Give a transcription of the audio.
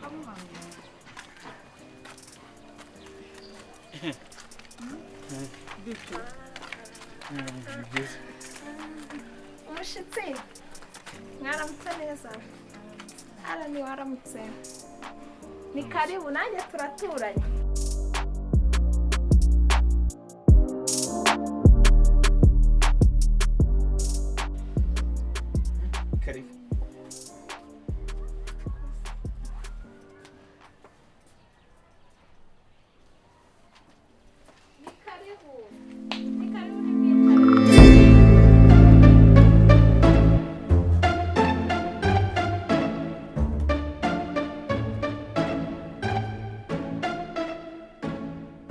kamuhamya. Bite? Umushitsi mwaramutse neza. Ara ni waramutse. Ni karibu nanjye turaturanye.